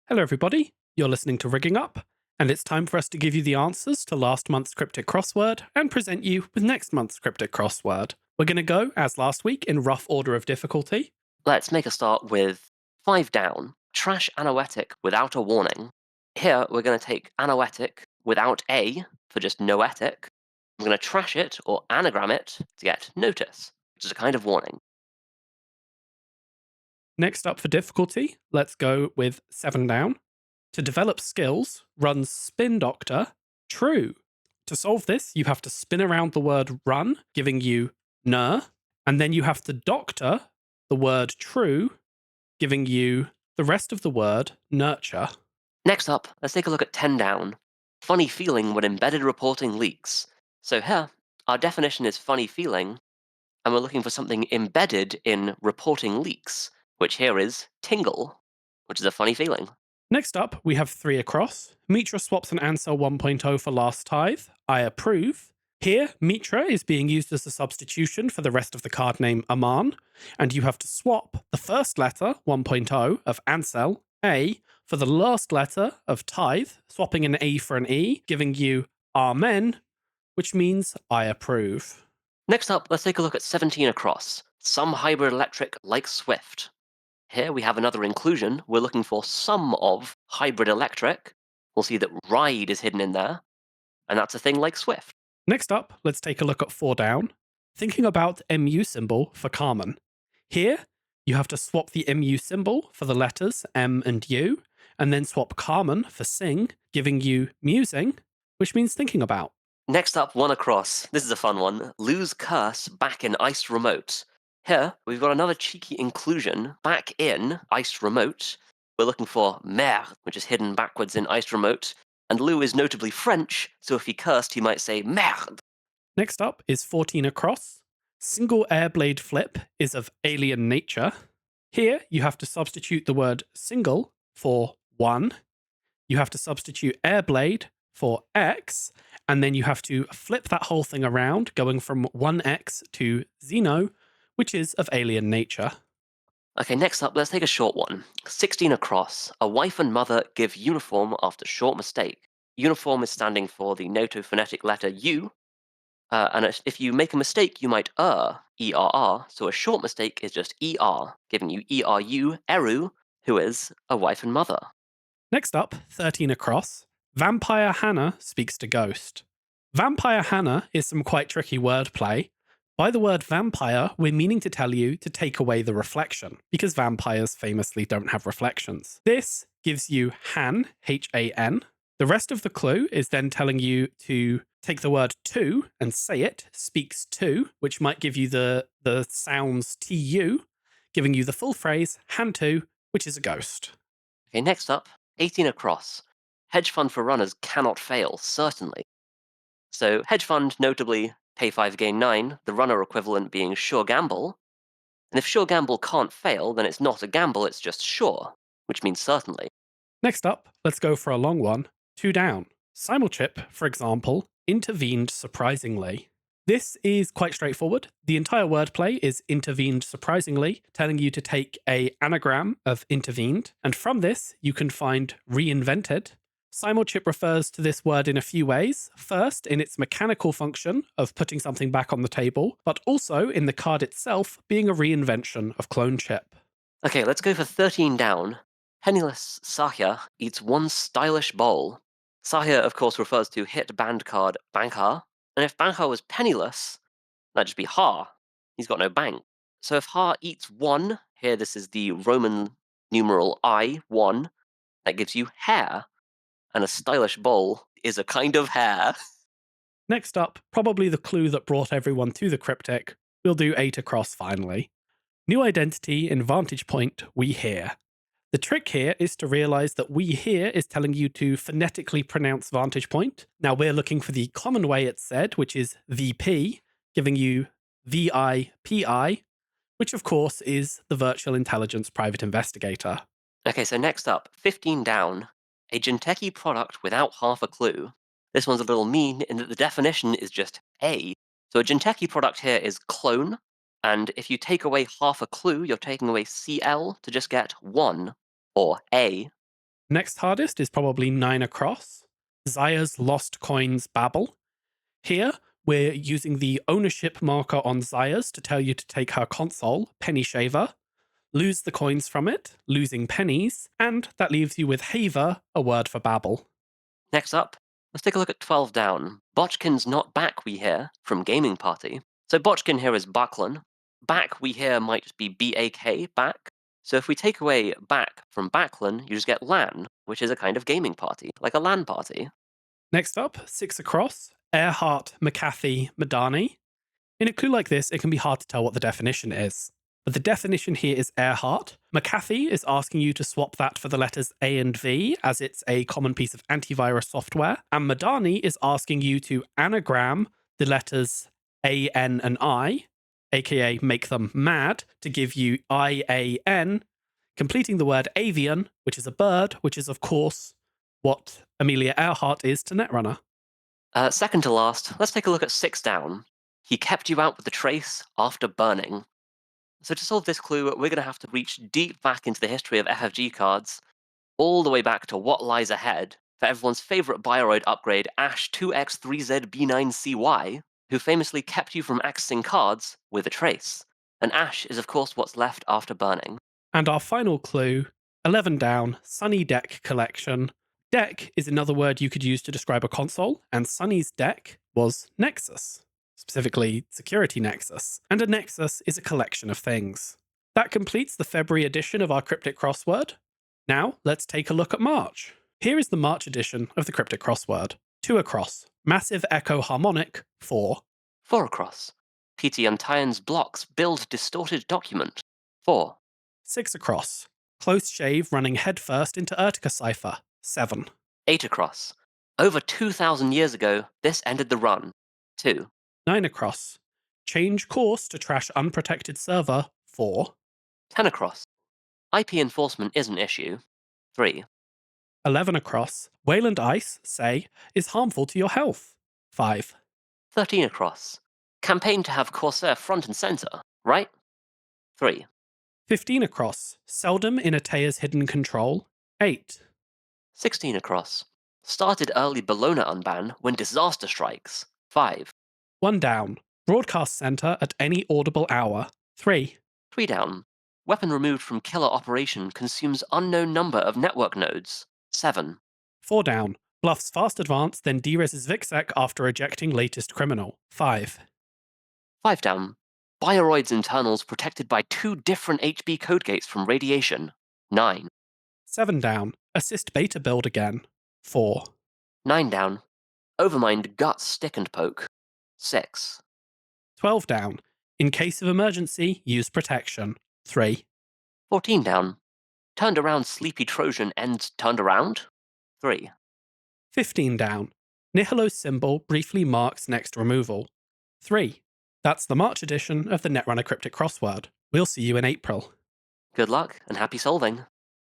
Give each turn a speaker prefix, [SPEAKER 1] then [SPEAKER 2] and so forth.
[SPEAKER 1] Hello, everybody. You're listening to Rigging Up, and it's time for us to give you the answers to last month's cryptic crossword and present you with next month's cryptic crossword. We're going to go, as last week, in rough order of difficulty.
[SPEAKER 2] Let's make a start with 5 down. Trash anoetic without a warning. Here, we're going to take anoetic without a for just noetic. We're going to trash it or anagram it to get notice, which is a kind of warning.
[SPEAKER 1] Next up for difficulty, let's go with 7 down. To develop skills, run spin doctor true. To solve this, you have to spin around the word run, giving you ner, and then you have to doctor the word true, giving you the rest of the word nurture.
[SPEAKER 2] Next up, let's take a look at 10 down. Funny feeling when embedded reporting leaks. So here, our definition is funny feeling, and we're looking for something embedded in reporting leaks, which here is tingle, which is a funny feeling.
[SPEAKER 1] Next up, we have 3 across. Mitra swaps an Ansel 1.0 for last tithe. I approve. Here, Mitra is being used as a substitution for the rest of the card name Aman, and you have to swap the first letter 1.0 of Ansel, A, for the last letter of tithe, swapping an A for an E, giving you Amen, which means I approve.
[SPEAKER 2] Next up, let's take a look at 17 across. Some hybrid electric like Swift. Here we have another inclusion. We're looking for some of hybrid electric. We'll see that ride is hidden in there, and that's a thing like Swift.
[SPEAKER 1] Next up, let's take a look at 4 down. Thinking about MU symbol for Carmen. Here, you have to swap the MU symbol for the letters M and U, and then swap Carmen for sing, giving you musing, which means thinking about.
[SPEAKER 2] Next up, 1 across. This is a fun one. Lose curse back in iced remote. Here, we've got another cheeky inclusion back in iced remote. We're looking for merde, which is hidden backwards in iced remote. And Lou is notably French, so if he cursed, he might say merde.
[SPEAKER 1] Next up is 14 across. Single air blade flip is of alien nature. Here, you have to substitute the word single for one. You have to substitute air blade for X, and then you have to flip that whole thing around, going from 1X to Xeno, which is of alien nature.
[SPEAKER 2] Okay, next up, let's take a short one. 16 across. A wife and mother give uniform after short mistake. Uniform is standing for the noto-phonetic letter U, and if you make a mistake, you might ERR, so a short mistake is just ER, giving you ERU, Eru, who is a wife and mother.
[SPEAKER 1] Next up, 13 across. Vampire Hannah speaks to Ghost. Vampire Hannah is some quite tricky wordplay. By the word vampire, we're meaning to tell you to take away the reflection, because vampires famously don't have reflections. This gives you Han, H-A-N. The rest of the clue is then telling you to take the word to and say it, speaks to, which might give you the sounds TU, giving you the full phrase, Han to, which is a ghost.
[SPEAKER 2] Okay, next up, 18 across. Hedge fund for runners cannot fail, certainly. So, hedge fund, notably, pay 5, gain 9, the runner equivalent being sure gamble. And if sure gamble can't fail, then it's not a gamble, it's just sure, which means certainly.
[SPEAKER 1] Next up, let's go for a long one. 2 down. Simulchip, for example, intervened surprisingly. This is quite straightforward. The entire wordplay is intervened surprisingly, telling you to take a anagram of intervened, and from this you can find reinvented. Simulchip refers to this word in a few ways. First, in its mechanical function of putting something back on the table, but also in the card itself being a reinvention of clone chip.
[SPEAKER 2] Okay, let's go for 13 down. Penniless Sahya eats one stylish bowl. Sahya, of course, refers to hit band card Bankha, and if Bankha was penniless, that'd just be Ha. He's got no bank. So if Ha eats one, here this is the Roman numeral I, 1, that gives you hair, and a stylish bowl is a kind of hair.
[SPEAKER 1] Next up, probably the clue that brought everyone to the cryptic, we'll do 8 across finally. New identity in Vantage Point, we hear. The trick here is to realize that we here is telling you to phonetically pronounce Vantage Point. Now we're looking for the common way it's said, which is VP, giving you VIPI, which of course is the Virtual Intelligence Private Investigator.
[SPEAKER 2] Okay, so next up, 15 down. A Jinteki product without half a clue. This one's a little mean in that the definition is just A. So a Jinteki product here is clone, and if you take away half a clue, you're taking away CL to just get 1, or A.
[SPEAKER 1] Next hardest is probably 9 across. Zaya's Lost Coins Babble. Here, we're using the ownership marker on Zaya's to tell you to take her console, Penny Shaver, lose the coins from it, losing pennies, and that leaves you with Haver, a word for babble.
[SPEAKER 2] Next up, let's take a look at 12 down. Botchkin's not back, we hear, from Gaming Party. So Botchkin here is Bucklan. Back, we hear, might just be B-A-K, back. So if we take away back from Backlan, you just get LAN, which is a kind of gaming party, like a LAN party.
[SPEAKER 1] Next up, 6 across, Earhart, McAfee, Madani. In a clue like this, it can be hard to tell what the definition is. But the definition here is Earhart. McAfee is asking you to swap that for the letters A and V, as it's a common piece of antivirus software. And Madani is asking you to anagram the letters A, N, and I, aka make them mad, to give you IAN, completing the word avian, which is a bird, which is, of course, what Amelia Earhart is to Netrunner.
[SPEAKER 2] Second to last, let's take a look at 6 down. He kept you out with the trace after burning. So to solve this clue, we're going to have to reach deep back into the history of FFG cards, all the way back to what lies ahead for everyone's favourite Bioroid upgrade, Ash 2X3ZB9CY, who famously kept you from accessing cards with a trace. And Ash is of course what's left after burning.
[SPEAKER 1] And our final clue, 11 down, Sunny Deck Collection. Deck is another word you could use to describe a console, and Sunny's deck was Nexus, specifically Security Nexus. And a Nexus is a collection of things. That completes the February edition of our Cryptic Crossword. Now, let's take a look at March. Here is the March edition of the Cryptic Crossword. 2 across, Massive Echo Harmonic, 4.
[SPEAKER 2] 4 across. PT Untian's blocks build distorted document, 4.
[SPEAKER 1] 6 across, Close Shave running headfirst into Urtica Cipher, 7.
[SPEAKER 2] 8 across. Over 2,000 years ago, this ended the run, 2.
[SPEAKER 1] 9 across, Change course to trash unprotected server, 4.
[SPEAKER 2] 10 across. IP enforcement is an issue, 3.
[SPEAKER 1] 11 across, Wayland Ice, say, is harmful to your health, 5.
[SPEAKER 2] 13 across. Campaign to have Corsair front and center, right? 3.
[SPEAKER 1] 15 across, Seldom in Atea's hidden control, 8.
[SPEAKER 2] 16 across. Started early Bologna unban when disaster strikes, 5.
[SPEAKER 1] 1 down, Broadcast center at any audible hour, 3.
[SPEAKER 2] 3 down. Weapon removed from killer operation consumes unknown number of network nodes, 7.
[SPEAKER 1] 4 down, Bluffs fast advance, then dereses Vicsec after ejecting latest criminal, 5.
[SPEAKER 2] 5 down. Bioroid's internals protected by 2 different HB code gates from radiation, 9.
[SPEAKER 1] 7 down, Assist beta build again, 4.
[SPEAKER 2] 9 down. Overmind guts stick and poke, 6.
[SPEAKER 1] 12 down, In case of emergency, use protection, 3.
[SPEAKER 2] 14 down. Turned around sleepy Trojan ends turned around, 3.
[SPEAKER 1] 15 down, Nihilo's symbol briefly marks next removal, 3. That's the March edition of the Netrunner Cryptic Crossword. We'll see you in April.
[SPEAKER 2] Good luck and happy solving.